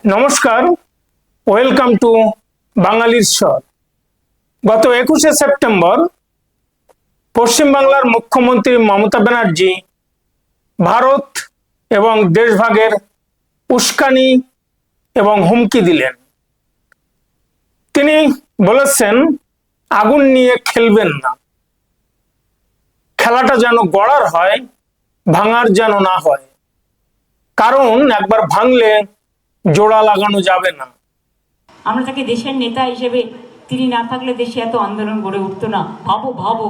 নমস্কার, welcome to বাঙালির স্বর। গত 21শে সেপ্টেম্বর পশ্চিমবাংলার মুখ্যমন্ত্রী মমতা ব্যানার্জি ভারত এবং দেশভাগের উস্কানি এবং হুমকি দিলেন। তিনি বলেছেন, আগুন নিয়ে খেলবেন না, খেলাটা যেন গড়ার হয়, ভাঙার যেন না হয়, কারণ একবার ভাঙলে জোড়া লাগানো যাবে না। আমরা তাকে দেশের নেতা হিসেবে, তিনি না থাকলে দেশে এত আন্দোলন গড়ে উঠতো না। ভাবো ভাবো,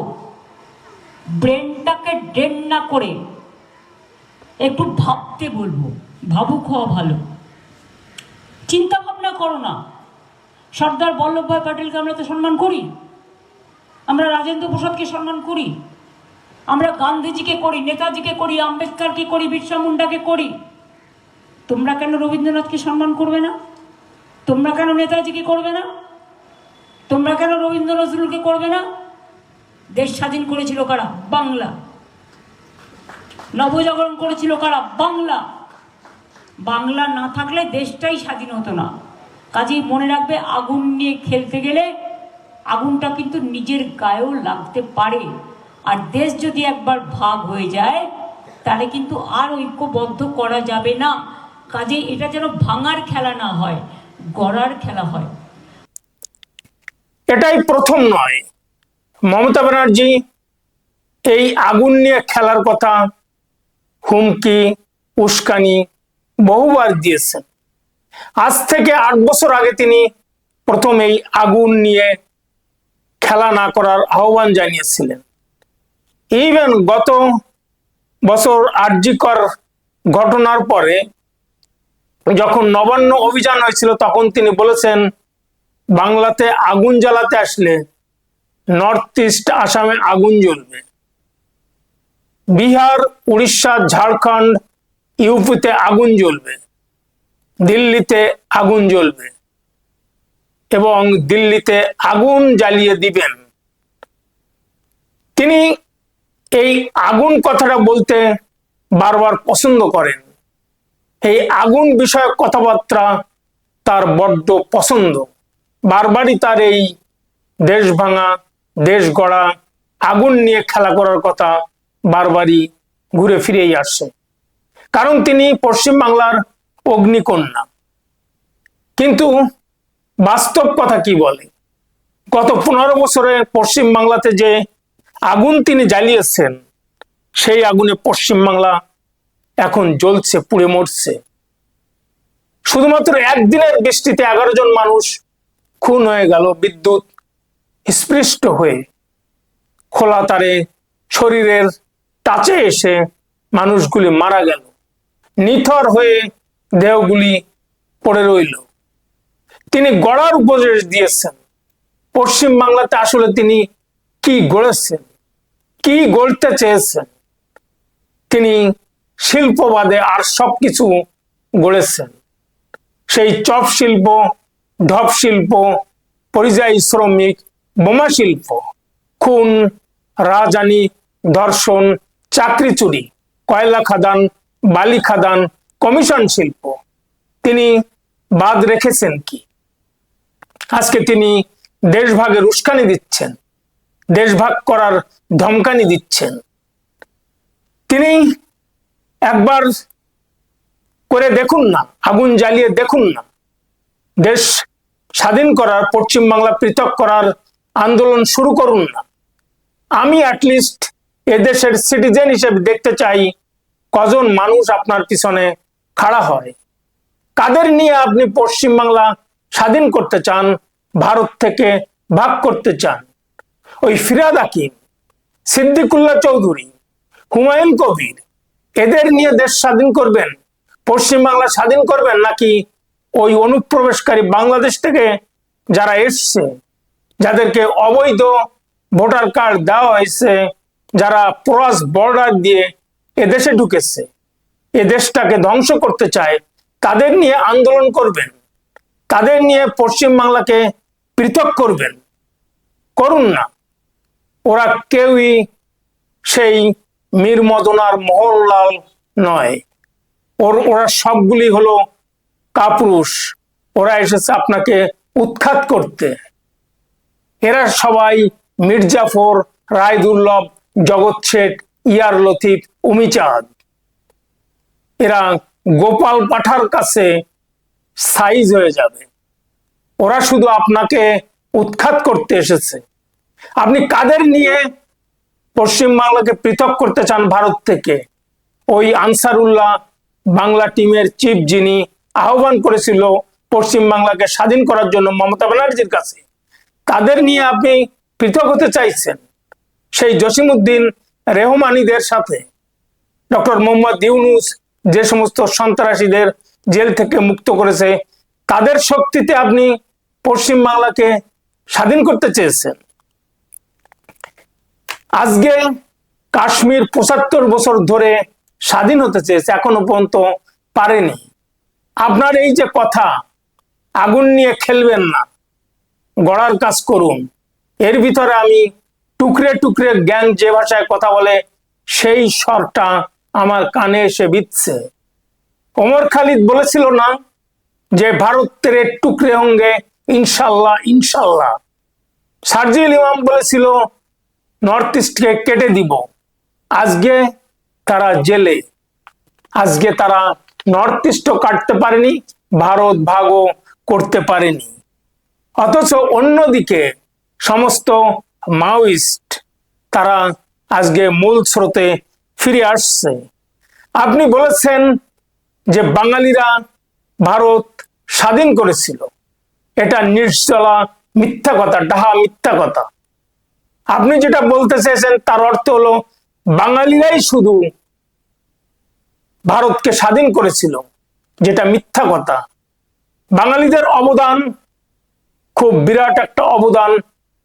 ব্রেনটাকে ড্রেন না করে একটু ভাবতে বলবো, ভাবুক হওয়া ভালো, চিন্তা ভাবনা করো না। সর্দার বল্লভভাই প্যাটেলকে আমরা তো সম্মান করি, আমরা রাজেন্দ্র প্রসাদকে সম্মান করি, আমরা গান্ধীজিকে করি, নেতাজিকে করি, আম্বেদকরকে করি, বিরসা মুন্ডাকে করি। তোমরা কেন রবীন্দ্রনাথকে সম্মান করবে না? তোমরা কেন নেতাজিকে করবে না? তোমরা কেন রবীন্দ্র নজরুলকে করবে না? দেশ স্বাধীন করেছিল কারা? বাংলা। নবজাগরণ করেছিল কারা? বাংলা। বাংলা না থাকলে দেশটাই স্বাধীন হতো না। কাজেই মনে রাখবে, আগুন নিয়ে খেলতে গেলে আগুনটা কিন্তু নিজের গায়েও লাগতে পারে। আর দেশ যদি একবার ভাগ হয়ে যায় তাহলে কিন্তু আর ঐক্যবদ্ধ করা যাবে না। কাজেই এটা যেন ভাঙার খেলা না হয়, গড়ার খেলা হয়। এটাই প্রথম নয়, মমতা ব্যানার্জি এই আগুন নিয়ে খেলার কথা হুমকি উস্কানি বহুবার দিয়েছেন। আজ থেকে 8 বছর আগে তিনি প্রথম এই আগুন নিয়ে খেলা না করার আহ্বান জানিয়েছিলেন। ইভেন গত বছর আরজিকর ঘটনার পরে যখন নবান্ন অভিযান হয়েছিল তখন তিনি বলেছেন, বাংলাতে আগুন জ্বালাতে আসলে নর্থ ইস্ট আসামে আগুন জ্বলবে, বিহার, উড়িষ্যা, ঝাড়খণ্ড, ইউপিতে আগুন জ্বলবে, দিল্লিতে আগুন জ্বলবে এবং দিল্লিতে আগুন জ্বালিয়ে দিবেন। তিনি এই আগুন কথাটা বলতে বারবার পছন্দ করেন। এই আগুন বিষয়ক কথাবার্তা তার বড্ড পছন্দ। বারবারই তার এই দেশ ভাঙা, দেশ গড়া, আগুন নিয়ে খেলা করার কথা বারবারই ঘুরে ফিরেই আসছে, কারণ তিনি পশ্চিমবাংলার অগ্নিকন্যা। কিন্তু বাস্তব কথা কি বলে, গত 15 বছরে পশ্চিমবাংলাতে যে আগুন তিনি জ্বালিয়েছেন, সেই আগুনে পশ্চিমবাংলা এখন জ্বলছে, পুড়ে মরছে। শুধুমাত্র একদিনের বৃষ্টিতে 11 জন মানুষ খুন হয়ে গেল, বিদ্যুৎ স্পৃষ্ট হয়ে, খোলা তারে শরীরের টাচে এসে মানুষগুলি মারা গেল, নিথর হয়ে দেহগুলি পড়ে রইল। তিনি গড়ার উপদেশ দিয়েছেন। পশ্চিমবাংলাতে আসলে তিনি কি গড়েছেন, কি গড়তে চেয়েছেন? তিনি শিল্পবাদে আর সবকিছু গড়েছেন। সেই চপ শিল্প, ঢপ শিল্প, পরিযায়ী শ্রমিক, বোমা শিল্প, খুন, রাজধানী, ধর্ষণ, চাকরি চুরি, কয়লা খাদান, বালি খাদান, কমিশন শিল্প, তিনি বাদ রেখেছেন কি? আজকে তিনি দেশভাগের উস্কানি দিচ্ছেন, দেশভাগ করার ধমকানি দিচ্ছেন। তিনি একবার করে দেখুন না, আগুন জ্বালিয়ে দেখুন না, দেশ স্বাধীন করার, পশ্চিমবাংলা পৃথক করার আন্দোলন শুরু করুন না। আমি অ্যাটলিস্ট এদেশের সিটিজেন হিসেবে দেখতে চাই কজন মানুষ আপনার পিছনে খাড়া হয়, কাদের নিয়ে আপনি পশ্চিমবাংলা স্বাধীন করতে চান, ভারত থেকে ভাগ করতে চান। ওই ফিরহাদ হাকিম, সিদ্দিকুল্লাহ চৌধুরী, হুমায়ুন কবির, এদের নিয়ে দেশ স্বাধীন করবেন, পশ্চিমবাংলা স্বাধীন করবেন, নাকি ওই অনুপ্রবেশকারী বাংলাদেশ থেকে যারা এসছে, যাদেরকে অবৈধ ভোটার কার্ড দেওয়া হয়েছে, যারা ক্রস বর্ডার দিয়ে এদেশে ঢুকেছে, এ দেশটাকে ধ্বংস করতে চায়, তাদের নিয়ে আন্দোলন করবেন, তাদের নিয়ে পশ্চিমবাংলাকে পৃথক করবেন? করুন না। ওরা কেউই সেই মীর মদনার মোহনলাল নয়। ওরা সবগুলি হলো কাপুরুষ, ওরা এসেছে আপনাকে উৎখাত করতে। এরা সবাই মির্জাফর, রায়দুর্লভ, জগৎ শেঠ, ইয়ার লতিফ, উমিচাঁদ। এরা গোপাল পাঠার কাছে সাইজ হয়ে যাবে। ওরা শুধু আপনাকে উৎখাত করতে এসেছে। আপনি কাদের নিয়ে পশ্চিমবাংলাকে পৃথক করতে চান ভারত থেকে? ওই আনসারুল্লাহ বাংলা টিমের চিফ, যিনি আহ্বান করেছিল পশ্চিমবাংলাকে স্বাধীন করার জন্য মমতা ব্যানার্জির কাছে, তাদের নিয়ে আপনি পৃথক হতে চাইছেন। সেই জসিমউদ্দিন রেহমানিদের সাথে ডক্টর মোহাম্মদ ইউনূস যে সমস্ত সন্ত্রাসীদের জেল থেকে মুক্ত করেছে, তাদের শক্তিতে আপনি পশ্চিমবাংলাকে স্বাধীন করতে চেয়েছেন। আজকে কাশ্মীর ৭৫ বছর ধরে স্বাধীন হতে চেয়েছে, এখনো পর্যন্ত পারেনি। আপনার এই যে কথা, আগুন নিয়ে খেলবেন না, গড়ার কাজ করুন, এর ভিতরে আমি টুকরে টুকরে জ্ঞান যে ভাষায় কথা বলে সেই স্বরটা আমার কানে এসে বিচ্ছে। ওমর খালিদ বলেছিল না যে ভারত তেরে টুকরে হোঙ্গে ইনশাল্লাহ ইনশাল্লাহ। শারজিল ইমাম বলেছিল নর্থ ইস্টকে কেটে দিব। আজকে তারা জেলে, আজকে তারা নর্থ ইস্টও কাটতে পারেনি, ভারত ভাগও করতে পারেনি। অথচ অন্যদিকে সমস্ত মাওয়িস্ট তারা আজকে মূল স্রোতে ফিরে আসছে। আপনি বলেছেন যে বাঙালিরা ভারত স্বাধীন করেছিল, এটা নির্জলা মিথ্যা কথা, ডাহা মিথ্যা কথা। আপনি যেটা বলতে চেয়েছেন তার অর্থ হলো বাঙালিরাই শুধু ভারতকে স্বাধীন করেছিল, যেটা মিথ্যা কথা। বাঙালিদের অবদান খুব বিরাট একটা অবদান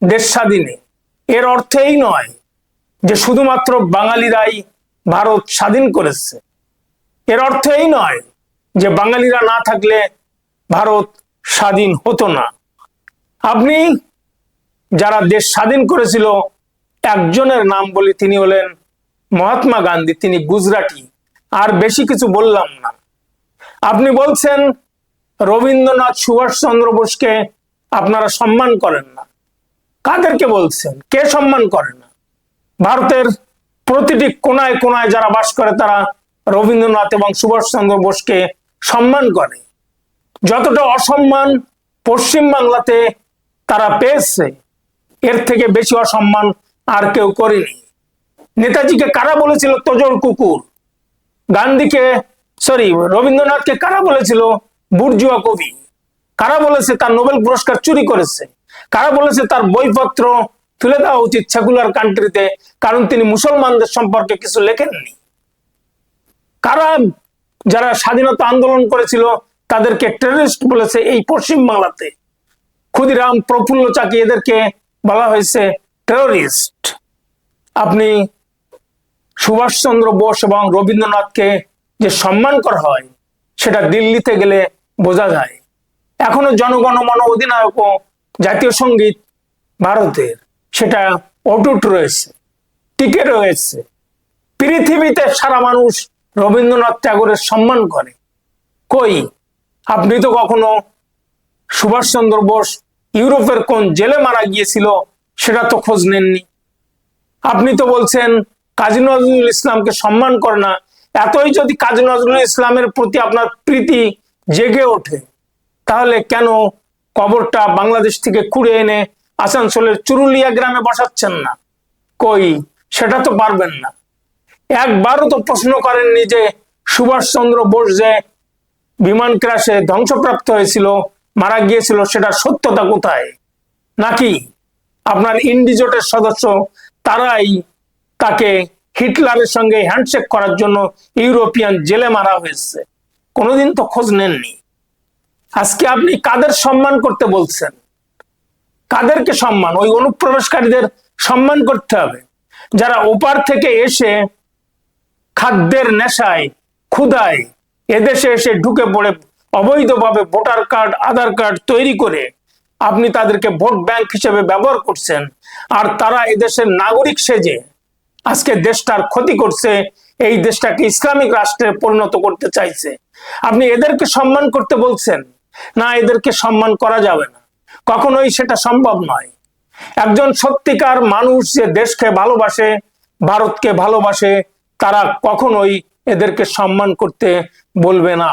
দেশ স্বাধীনে। এর অর্থ এই নয় যে শুধুমাত্র বাঙালিরাই ভারত স্বাধীন করেছে। এর অর্থ এই নয় যে বাঙালিরা না থাকলে ভারত স্বাধীন হতো না। আপনি যারা দেশ স্বাধীন করেছিল একজনের নাম বলি, তিনি হলেন মহাত্মা গান্ধী। তিনি গুজরাটি, আর বেশি কিছু বললাম না। আপনি বলছেন রবীন্দ্রনাথ, সুভাষচন্দ্র বোসকে আপনারা সম্মান করেন না। কাদেরকে বলছেন? কে সম্মান করে না? ভারতের প্রতিটি কোনায় কোনায় যারা বাস করে তারা রবীন্দ্রনাথ এবং সুভাষচন্দ্র বোসকে সম্মান করে। যতটা অসম্মান পশ্চিম বাংলাতে তারা পেয়েছে, এর থেকে বেশি অসম্মান আর কেউ করেনি। নেতাজিকে কারা বলেছিল তোজর কুকুর? রবীন্দ্রনাথকে কারা বলেছিল বুর্জুয়া কবি? কারা বলেছে তার নোবেল পুরস্কার চুরি করেছে? কারা বলেছে তার বইপত্র তুলে দেওয়া উচিত সেকুলার কান্ট্রিতে, কারণ তিনি মুসলমানদের সম্পর্কে কিছু লেখেননি? কারা যারা স্বাধীনতা আন্দোলন করেছিল তাদেরকে টেররিস্ট বলেছে এই পশ্চিম বাংলাতে? ক্ষুদিরাম, প্রফুল্ল চাকি, এদেরকে বলা হয়েছে টেররিস্ট। আপনি সুভাষচন্দ্র বোস এবং রবীন্দ্রনাথকে যে সম্মান করা হয় সেটা দিল্লিতে গেলে বোঝা যায়। এখনো জনগণ মন অধিনায়ক ও জাতীয় সঙ্গীত ভারতের, সেটা অটুট রয়েছে, টিকে রয়েছে। পৃথিবীতে সারা মানুষ রবীন্দ্রনাথ ঠাকুরের সম্মান করে। কই, আপনি তো কখনো সুভাষচন্দ্র বোস ইউরোপের কোন জেলে মারা গিয়েছিল সেটা তো খোঁজ নেননি। আপনি তো বলছেন কাজী নজরুল ইসলামকে সম্মান করে না। এতই যদি কাজী নজরুল ইসলামের প্রতি আপনার প্রীতি জেগে ওঠে, তাহলে কেন কবরটা বাংলাদেশ থেকে কুড়ে এনে আসানসোলের চুরুলিয়া গ্রামে বসাচ্ছেন না? কই, সেটা তো পারবেন না। একবারও তো প্রশ্ন করেননি যে সুভাষচন্দ্র বোস যে বিমান ক্রাশে ধ্বংসপ্রাপ্ত হয়েছিল, মারা গিয়েছিল, সেটা সত্যতা কোথায়? নাকি আপনার ইন্ডিজোটের সদস্য তারাই তাকে হিটলারের সঙ্গে হ্যান্ডশেক করার জন্য ইউরোপিয়ান জেলে মারা হয়েছে? কোনোদিন তো খোঁজ নেননি। আজকে আপনি কাদের সম্মান করতে বলছেন? কাদেরকে সম্মান? ওই অনুপ্রবেশকারীদের সম্মান করতে হবে, যারা ওপার থেকে এসে খাদ্যের নেশায়, ক্ষুধায় এদেশে এসে ঢুকে পড়ে অবৈধভাবে ভোটার কার্ড, আধার কার্ড তৈরি করে আপনি তাদেরকে ভোট ব্যাংক হিসেবে ব্যবহার করছেন। আর তারা এদেশের নাগরিক সেজে আজকে দেশটার ক্ষতি করছে। এই দেশটাকে ইসলামিক রাষ্ট্রে পরিণত করতে চাইছে। আপনি এদেরকে সম্মান করতে বলছেন না, এদেরকে সম্মান করা যাবে না, কখনোই সেটা সম্ভব নয়। একজন সত্যিকার মানুষ যে দেশকে ভালোবাসে, ভারতকে ভালোবাসে, তারা কখনোই এদেরকে সম্মান করতে বলবে না।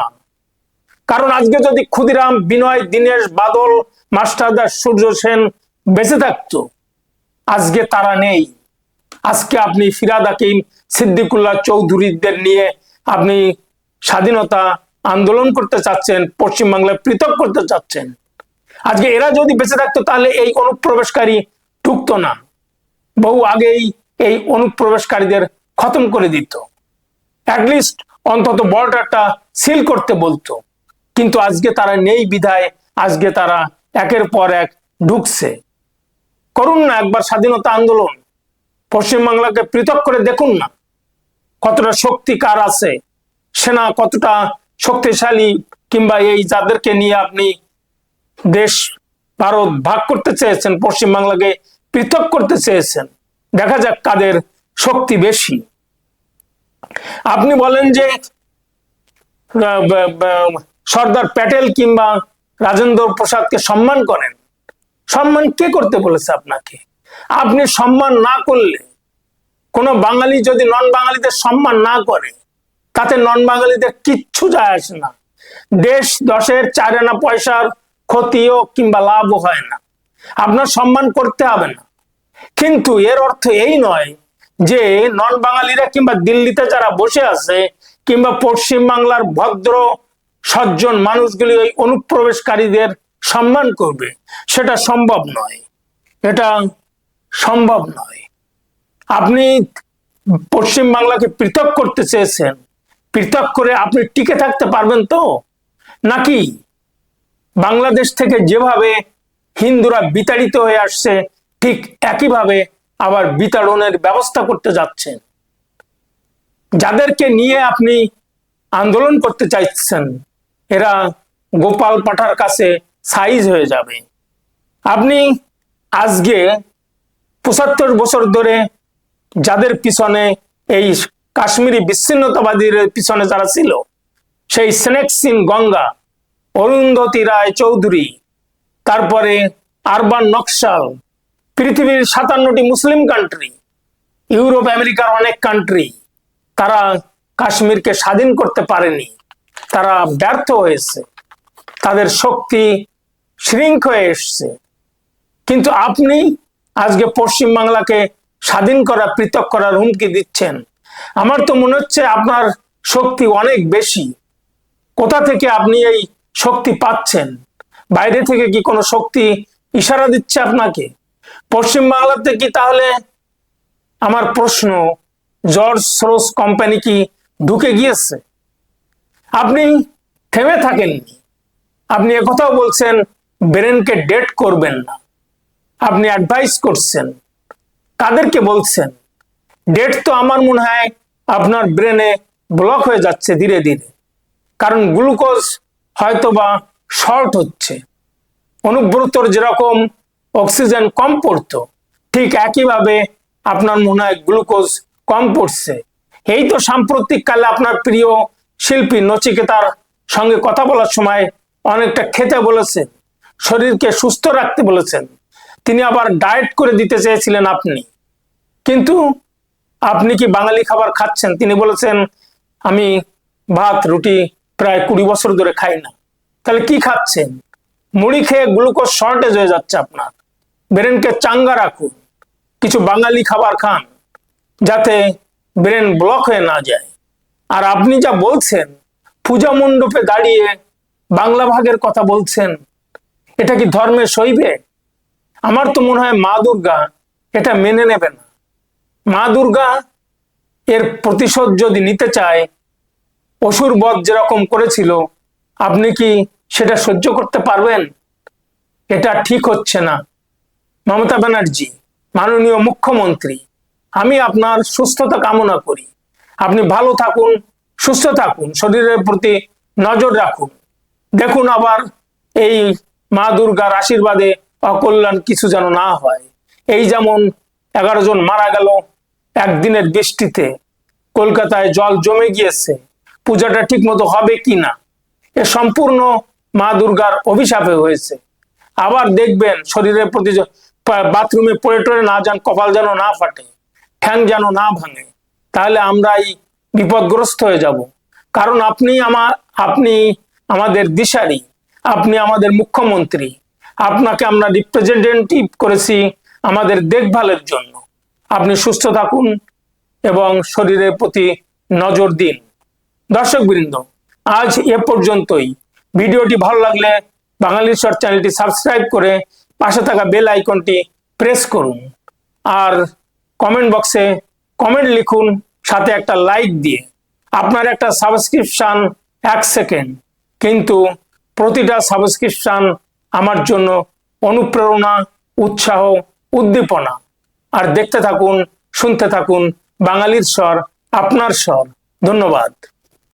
কারণ আজকে যদি ক্ষুদিরাম, বিনয়, দীনেশ, বাদল, মাস্টারদা, সূর্য সেন বেঁচে থাকতো, আজকে তারা নেই। আজকে আপনি ফিরহাদ হাকিম, সিদ্দিকুল্লাহ চৌধুরীদের নিয়ে আপনি স্বাধীনতা আন্দোলন করতে চাচ্ছেন, পশ্চিমবাংলায় পৃথক করতে চাচ্ছেন। আজকে এরা যদি বেঁচে থাকতো তাহলে এই অনুপ্রবেশকারী ঢুকতো না, বহু আগেই এই অনুপ্রবেশকারীদের খতম করে দিত, অ্যাটলিস্ট অন্তত বর্ডারটা সিল করতে বলতো। কিন্তু আজকে তারা নেই বিধায় আজকে তারা একের পর এক ঢুকছে। করুন না একবার স্বাধীনতা আন্দোলন, পশ্চিমবাংলাকে পৃথক করে দেখুন না কতটা শক্তি কার আছে, সেনা কতটা শক্তিশালী, কিংবা এই যাদেরকে নিয়ে আপনি দেশ ভারত ভাগ করতে চেয়েছেন, পশ্চিমবাংলাকে পৃথক করতে চেয়েছেন, দেখা যাক কাদের শক্তি বেশি। আপনি বলেন যে সর্দার প্যাটেল কিংবা রাজেন্দ্র প্রসাদকে সম্মান করেন। সম্মান কে করতে বলেছে আপনাকে? আপনি সম্মান না করলে, কোন বাঙালি যদি নন বাঙালিদের সম্মান না করে, তাতে নন বাঙালিদের কিচ্ছু যায় আসে না। দেশ দশের 4 আনা পয়সার ক্ষতিও কিংবা লাভও হয় না। আপনার সম্মান করতে হবে না, কিন্তু এর অর্থ এই নয় যে নন বাঙালিরা কিংবা দিল্লিতে যারা বসে আছে কিংবা পশ্চিম বাংলার ভদ্র সজ্জন মানুষগুলি ওই অনুপ্রবেশকারীদের সম্মান করবে। সেটা সম্ভব নয়, এটা সম্ভব নয়। আপনি পশ্চিম বাংলাকে পৃথক করতে চেয়েছেন, পৃথক করে আপনি টিকে থাকতে পারবেন তো? নাকি বাংলাদেশ থেকে যেভাবে হিন্দুরা বিতাড়িত হয়ে আসছে ঠিক একইভাবে আবার বিতাড়নের ব্যবস্থা করতে যাচ্ছেন? যাদেরকে নিয়ে আপনি আন্দোলন করতে চাইছেন এরা গোপাল পাঠার কাছে সাইজ হয়ে যাবে। আপনি আজকে 75 বছর ধরে যাদের পিছনে, এই কাশ্মীরি বিচ্ছিন্নতাবাদীর পিছনে যারা ছিল, সেই স্নেক সিং গঙ্গা, অরুন্ধতী রায় চৌধুরী, তারপরে আরবান নকশাল, পৃথিবীর 57টি মুসলিম কান্ট্রি, ইউরোপ আমেরিকার অনেক কান্ট্রি, তারা কাশ্মীরকে স্বাধীন করতে পারেনি, তারা ব্যর্থ হয়েছে, তাদের শক্তি শৃঙ্খ হয়ে এসছে। কিন্তু আপনি আজকে পশ্চিম বাংলাকে স্বাধীন করা, পৃথক করার হুমকি দিচ্ছেন। আমার তো মনে হচ্ছে আপনার শক্তি অনেক বেশি। কোথা থেকে আপনি এই শক্তি পাচ্ছেন? বাইরে থেকে কি কোনো শক্তি ইশারা দিচ্ছে আপনাকে? পশ্চিম বাংলাতে কি তাহলে, আমার প্রশ্ন, জর্জ সোরস কোম্পানি কি ঢুকে গিয়েছে? আপনি থেমে থাকেননি। আপনি একথাও বলছেন ব্রেনকে ডেট করবেন না, আপনি অ্যাডভাইস করছেন। কাদেরকে বলছেন? ডেট তো আমার মনে হয় আপনার ব্রেনে ব্লক হয়ে যাচ্ছে ধীরে ধীরে, কারণ গ্লুকোজ হয়তোবা শর্ট হচ্ছে। অনুব্রতর যেরকম অক্সিজেন কম পড়তো, ঠিক একইভাবে আপনার মনে হয় গ্লুকোজ কম পড়ছে। এই তো সাম্প্রতিক কালে আপনার প্রিয় শিল্পী নচিকেতার সঙ্গে কথা বলার সময় অনেকটা খেতে বলেছেন, শরীরকে সুস্থ রাখতে বলেছেন। তিনি আবার ডায়েট করে দিতে চেয়েছিলেন আপনি, কিন্তু আপনি কি বাঙালি খাবার খাচ্ছেন? তিনি বলেছেন আমি ভাত রুটি প্রায় 20 বছর ধরে খাই না। তাহলে কি খাচ্ছেন? মুড়ি খেয়ে গ্লুকোজ শর্টেজ হয়ে যাচ্ছে আপনার। ব্রেনকে চাঙ্গা রাখুন, কিছু বাঙালি খাবার খান যাতে ব্রেন ব্লক হয়ে না যায়। আর আপনি যা বলছেন, পূজা মণ্ডপে দাঁড়িয়ে বাংলা ভাগের কথা বলছেন, এটা কি ধর্মে সইবে? আমার তো মনে হয় মা দুর্গা এটা মেনে নেবে না। মা দুর্গা এর প্রতিশোধ যদি নিতে চায়, অসুর বধ যেরকম করেছিল, আপনি কি সেটা সহ্য করতে পারবেন? এটা ঠিক হচ্ছে না। মমতা ব্যানার্জি, মাননীয় মুখ্যমন্ত্রী, আমি আপনার সুস্থতা কামনা করি। আপনি ভালো থাকুন, সুস্থ থাকুন, শরীরের প্রতি নজর রাখুন। দেখুন আবার এই মা দুর্গার আশীর্বাদে অকল্যাণ কিছু যেন না হয়। এই যেমন 11 জন মারা গেল একদিনের বৃষ্টিতে, কলকাতায় জল জমে গিয়েছে, পূজাটা ঠিক মতো হবে কিনা, এ সম্পূর্ণ মা দুর্গার অভিশাপে হয়েছে। আবার দেখবেন শরীরের প্রতি বাথরুমে পড়ে টরে না যান, কপাল যেন না ফাটে, ঠ্যাং যেন না ভাঙে, তাহলে আমরাই বিপদগ্রস্ত হয়ে যাব। কারণ আপনি আমাদের দিশারি, আপনি আমাদের মুখ্যমন্ত্রী, আপনাকে আমরা রিপ্রেজেন্টেটিভ করেছি আমাদের দেখভালের জন্য। আপনি সুস্থ থাকুন এবং শরীরের প্রতি নজর দিন। দর্শকবৃন্দ, আজ এ পর্যন্তই। ভিডিওটি ভালো লাগলে বাঙালির স্বর চ্যানেলটি সাবস্ক্রাইব করে পাশে থাকা বেল আইকনটি প্রেস করুন। আর কমেন্ট বক্সে কমেন্ট লিখুন, সাথে একটা লাইক দিয়ে। আপনার একটা সাবস্ক্রিপশন 1 সেকেন্ড, কিন্তু প্রতিটা সাবস্ক্রিপশন আমার জন্য অনুপ্রেরণা, উৎসাহ, উদ্দীপনা। আর দেখতে থাকুন, শুনতে থাকুন বাঙালির স্বর, আপনার স্বর। ধন্যবাদ।